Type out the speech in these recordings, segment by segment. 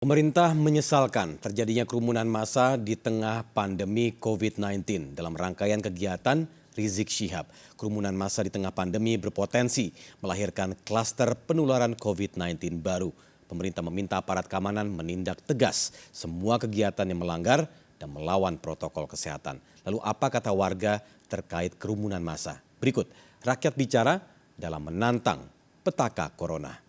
Pemerintah menyesalkan terjadinya kerumunan massa di tengah pandemi COVID-19. Dalam rangkaian kegiatan Rizik Syihab, kerumunan massa di tengah pandemi berpotensi melahirkan klaster penularan COVID-19 baru. Pemerintah meminta aparat keamanan menindak tegas semua kegiatan yang melanggar dan melawan protokol kesehatan. Lalu apa kata warga terkait kerumunan massa? Berikut rakyat bicara dalam menantang petaka corona.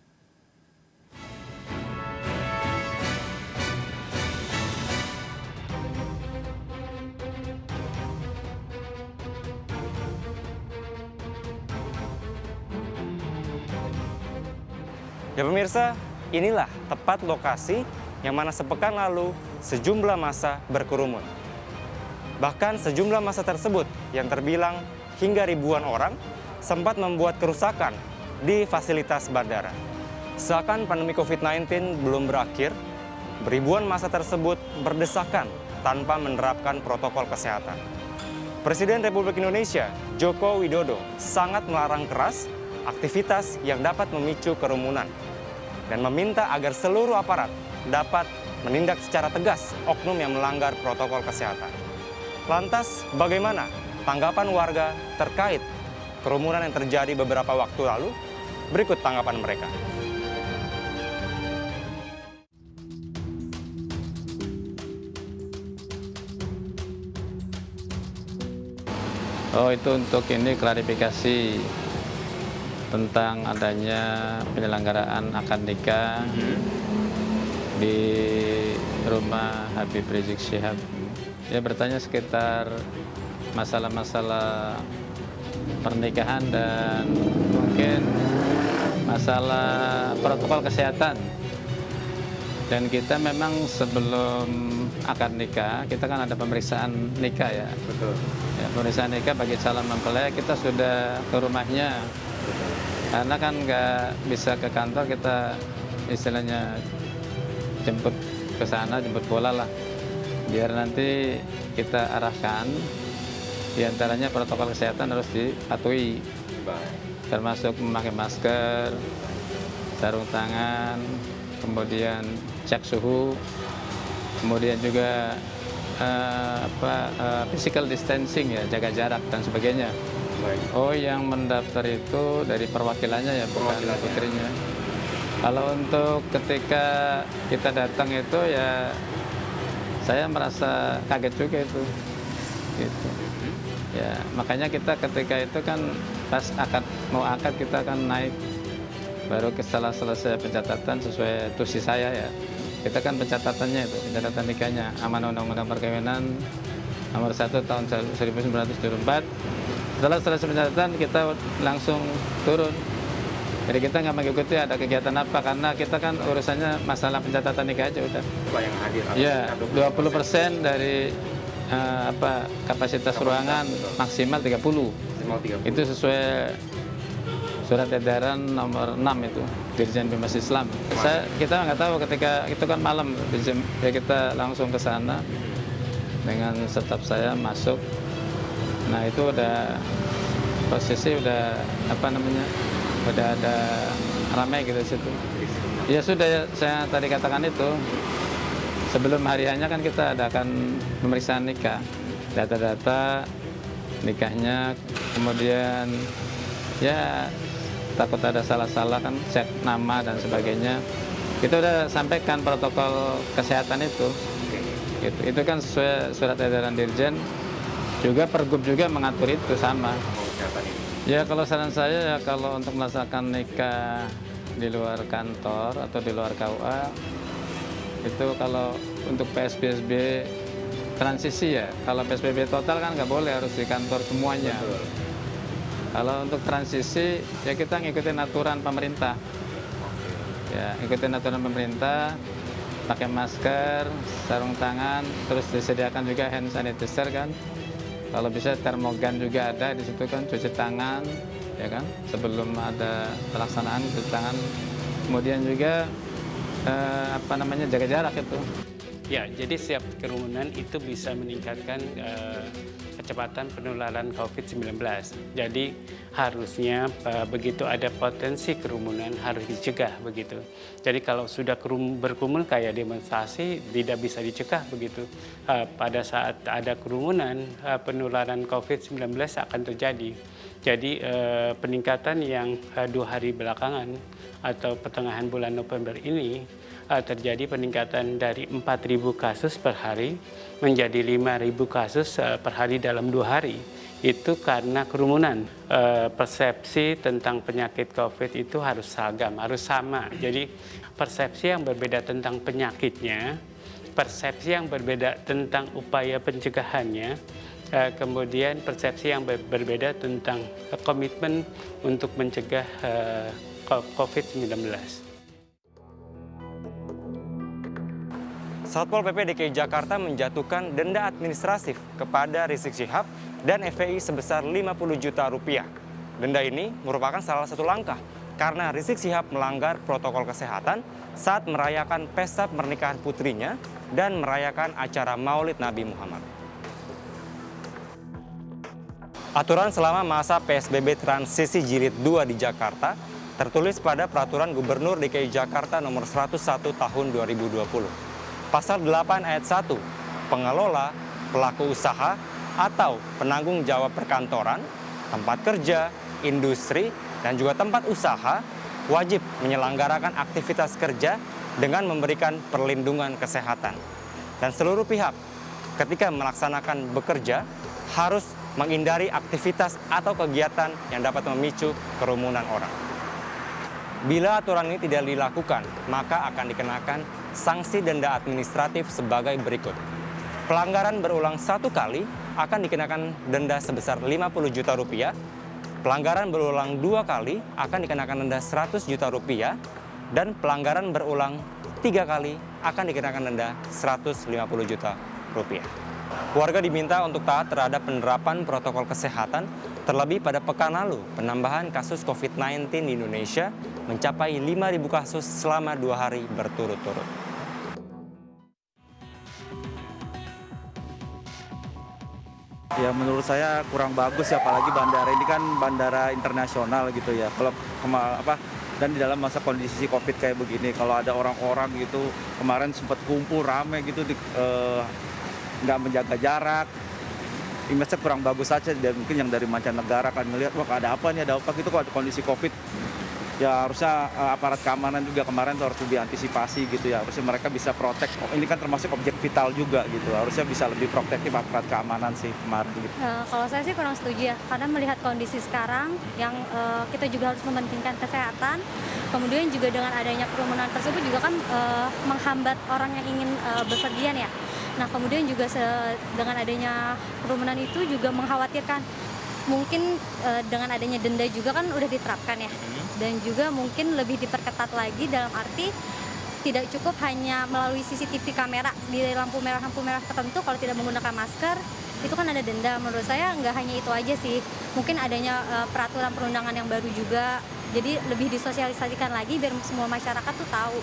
Ya pemirsa, inilah tepat lokasi yang mana sepekan lalu sejumlah massa berkerumun. Bahkan sejumlah massa tersebut yang terbilang hingga ribuan orang sempat membuat kerusakan di fasilitas bandara. Seakan pandemi COVID-19 belum berakhir, ribuan massa tersebut berdesakan tanpa menerapkan protokol kesehatan. Presiden Republik Indonesia Joko Widodo sangat melarang keras aktivitas yang dapat memicu kerumunan dan meminta agar seluruh aparat dapat menindak secara tegas oknum yang melanggar protokol kesehatan. Lantas, bagaimana tanggapan warga terkait kerumunan yang terjadi beberapa waktu lalu? Berikut tanggapan mereka. Oh, itu untuk ini klarifikasi tentang adanya penyelenggaraan akad nikah di rumah Habib Rizik Syihab. Dia bertanya sekitar masalah-masalah pernikahan dan mungkin masalah protokol kesehatan. Dan kita memang sebelum akad nikah, kita kan ada pemeriksaan nikah ya. Betul. Ya, pemeriksaan nikah bagi calon mempelai kita sudah ke rumahnya. Karena kan nggak bisa ke kantor, kita istilahnya jemput ke sana, jemput bola lah. Biar nanti kita arahkan, diantaranya protokol kesehatan harus dipatuhi. Termasuk memakai masker, sarung tangan, kemudian cek suhu, kemudian juga physical distancing ya, jaga jarak dan sebagainya. Oh, yang mendaftar itu dari perwakilannya ya, bukan putrinya. Kalau untuk ketika kita datang itu ya, saya merasa kaget juga itu. Gitu. Ya, makanya kita ketika itu kan pas mau akad kita kan naik, baru setelah selesai pencatatan sesuai tusi saya ya. Kita kan pencatatannya itu, pencatatan nikahnya, amanah Undang-Undang Perkawinan nomor 1 tahun 1974. Setelah selesai pencatatan kita langsung turun. Jadi kita nggak mengikuti ada kegiatan apa, karena kita kan urusannya masalah pencatatan nikah aja udah. Yang hadir Ya, 20% dari kapasitas ruangan maksimal 30. Itu sesuai surat edaran nomor 6 itu, Dirjen Bimas Islam. Kita nggak tahu ketika itu kan malam, ya kita langsung ke sana dengan staf saya masuk. Nah itu udah posisi udah udah ada ramai gitu di situ. Ya sudah, saya tadi katakan itu sebelum hari hanya kan kita adakan pemeriksaan nikah, data-data nikahnya, kemudian ya takut ada salah-salah kan, cek nama dan sebagainya. Kita udah sampaikan protokol kesehatan itu. Gitu. Itu kan sesuai surat edaran Dirjen. Juga Pergub juga mengatur itu sama. Ya kalau saran saya ya, kalau untuk melaksanakan nikah di luar kantor atau di luar KUA, itu kalau untuk PSBB transisi ya, kalau PSBB total kan nggak boleh, harus di kantor semuanya. Betul. Kalau untuk transisi ya kita ngikutin aturan pemerintah. Ya, ikutin aturan pemerintah, pakai masker, sarung tangan, terus disediakan juga hand sanitizer kan. Kalau bisa termogan juga ada di situ kan, cuci tangan, ya kan, sebelum ada pelaksanaan cuci tangan. Kemudian juga jaga jarak itu. Ya, jadi setiap kerumunan itu bisa meningkatkan percepatan penularan COVID-19. Jadi harusnya begitu ada potensi kerumunan harus dicegah begitu. Jadi kalau sudah berkerumun kayak demonstrasi tidak bisa dicegah begitu. Pada saat ada kerumunan penularan COVID-19 akan terjadi. Jadi peningkatan yang 2 hari belakangan atau pertengahan bulan November ini terjadi peningkatan dari 4.000 kasus per hari menjadi 5.000 kasus per hari dalam 2 hari. Itu karena kerumunan. Persepsi tentang penyakit COVID itu harus seragam, harus sama. Jadi persepsi yang berbeda tentang penyakitnya, persepsi yang berbeda tentang upaya pencegahannya, kemudian persepsi yang berbeda tentang komitmen untuk mencegah COVID-19. Satpol PP DKI Jakarta menjatuhkan denda administratif kepada Rizik Syihab dan FPI sebesar 50 juta rupiah. Denda ini merupakan salah satu langkah karena Rizik Syihab melanggar protokol kesehatan saat merayakan pesta pernikahan putrinya dan merayakan acara Maulid Nabi Muhammad. Aturan selama masa PSBB transisi jilid 2 di Jakarta tertulis pada Peraturan Gubernur DKI Jakarta nomor 101 tahun 2020. Pasal 8 ayat 1, pengelola, pelaku usaha, atau penanggung jawab perkantoran, tempat kerja, industri, dan juga tempat usaha wajib menyelenggarakan aktivitas kerja dengan memberikan perlindungan kesehatan. Dan seluruh pihak ketika melaksanakan bekerja harus menghindari aktivitas atau kegiatan yang dapat memicu kerumunan orang. Bila aturan ini tidak dilakukan, maka akan dikenakan sanksi denda administratif sebagai berikut. Pelanggaran berulang 1 kali akan dikenakan denda sebesar 50 juta rupiah. Pelanggaran berulang 2 kali akan dikenakan denda 100 juta rupiah. Dan pelanggaran berulang 3 kali akan dikenakan denda 150 juta rupiah. Warga diminta untuk taat terhadap penerapan protokol kesehatan, terlebih pada pekan lalu penambahan kasus COVID-19 di Indonesia mencapai 5.000 kasus selama 2 hari berturut-turut. Ya menurut saya kurang bagus ya, apalagi bandara ini kan bandara internasional gitu ya. Kalau dan di dalam masa kondisi COVID kayak begini, kalau ada orang-orang gitu kemarin sempat kumpul rame gitu nggak menjaga jarak, image-nya kurang bagus saja. Dan mungkin yang dari mancanegara kan melihat, wah ada apa nih, ada apa gitu kalau ada kondisi COVID. Ya harusnya aparat keamanan juga kemarin tuh harus lebih antisipasi gitu ya. Harusnya mereka bisa protek, ini kan termasuk objek vital juga gitu. Harusnya bisa lebih protektif aparat keamanan sih kemarin gitu. Kalau saya sih kurang setuju ya, karena melihat kondisi sekarang yang kita juga harus mementingkan kesehatan. Kemudian juga dengan adanya kerumunan tersebut juga kan menghambat orang yang ingin bepergian ya. Nah kemudian juga dengan adanya kerumunan itu juga mengkhawatirkan mungkin dengan adanya denda juga kan udah diterapkan ya, dan juga mungkin lebih diperketat lagi dalam arti tidak cukup hanya melalui CCTV kamera di lampu merah tertentu. Kalau tidak menggunakan masker itu kan ada denda. Menurut saya nggak hanya itu aja sih, mungkin adanya peraturan perundangan yang baru juga, jadi lebih disosialisasikan lagi biar semua masyarakat tuh tahu.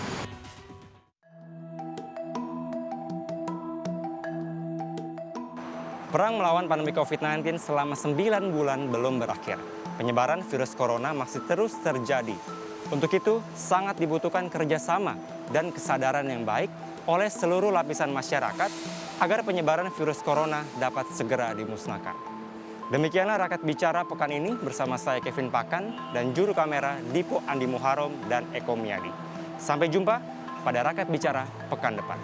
Perang melawan pandemi COVID-19 selama 9 bulan belum berakhir. Penyebaran virus corona masih terus terjadi. Untuk itu, sangat dibutuhkan kerjasama dan kesadaran yang baik oleh seluruh lapisan masyarakat agar penyebaran virus corona dapat segera dimusnahkan. Demikianlah Rakyat Bicara pekan ini bersama saya Kevin Pakan dan juru kamera Dipo Andi Muharom dan Eko Miyadi. Sampai jumpa pada Rakyat Bicara pekan depan.